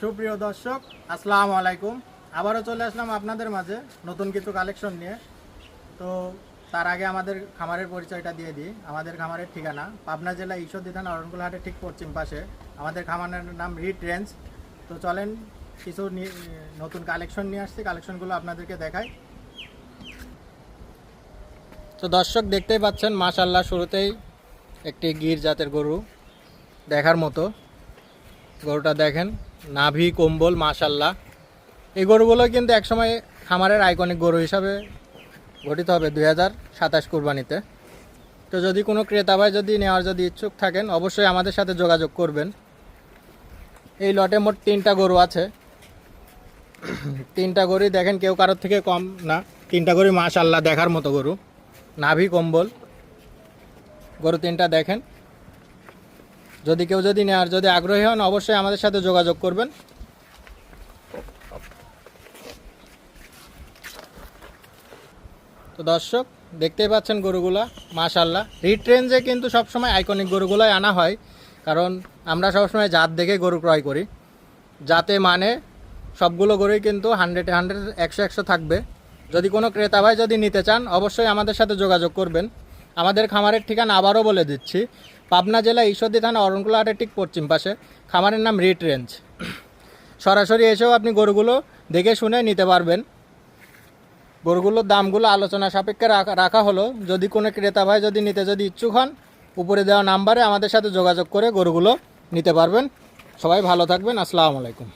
সুপ্রিয় দর্শক, আসসালামু আলাইকুম। আবারও চলে আসলাম আপনাদের মাঝে নতুন কিছু কালেকশন নিয়ে। তো তার আগে আমাদের খামারের পরিচয়টা দিয়ে দিই। আমাদের খামারের ঠিকানা পাবনা জেলা ঈশ্বরদী থানা অরণকুল হাটের ঠিক পশ্চিম পাশে। আমাদের খামারের নাম রিট রেঞ্জ। তো চলেন কিছু নতুন কালেকশন নিয়ে আসছি, কালেকশনগুলো আপনাদেরকে দেখাই। তো দর্শক দেখতেই পাচ্ছেন, মাশাআল্লাহ শুরুতেই একটি গির জাতের গরু দেখার মতো। গরুটা দেখেন, নাভি কম্বল মাশাআল্লাহ। এই গরুগুলো কিন্তু একসময় খামারের আইকনিক গরু হিসাবে গঠিত হবে 2027 কুরবানিতে। তো যদি কোনো ক্রেতা ভাই নেওয়ার ইচ্ছুক থাকেন, অবশ্যই আমাদের সাথে যোগাযোগ করবেন। এই লটে মোট 3টা গরু আছে। 3টা গরুই দেখেন, কেউ কারোর থেকে কম না। 3টা গরু মাশাআল্লাহ দেখার মতো গরু, নাভি কম্বল গরু 3টা দেখেন। কেউ নেওয়ার আগ্রহী হন, অবশ্যই আমাদের সাথে যোগাযোগ করবেন। তো দর্শক দেখতেই পাচ্ছেন গরুগুলা মাশাআল্লাহ। রিট রেঞ্জে কিন্তু সবসময় আইকনিক গরুগুলাই আনা হয়, কারণ আমরা সবসময় জাত দেখে গরু ক্রয় করি। যাতে মানে সবগুলো গরুই কিন্তু 100 100 থাকবে। যদি কোনো ক্রেতা ভাই নিতে চান, অবশ্যই আমাদের সাথে যোগাযোগ করবেন। আমাদের খামারের ঠিকানা আবারও বলে দিচ্ছি, পাবনা জেলা ঈশ্বরদী থানা অরণকুল হাটের ঠিক পশ্চিম পাশে। খামারের নাম রিট রেঞ্জ। সরাসরি এসেও আপনি গরুগুলো দেখে শুনে নিতে পারবেন। গরুগুলোর দামগুলো আলোচনা সাপেক্ষে রাখা হলো। যদি কোনো ক্রেতা ভাই নিতে ইচ্ছুক হন, উপরে দেওয়া নাম্বারে আমাদের সাথে যোগাযোগ করে গরুগুলো নিতে পারবেন। সবাই ভালো থাকবেন। আসসালামু আলাইকুম।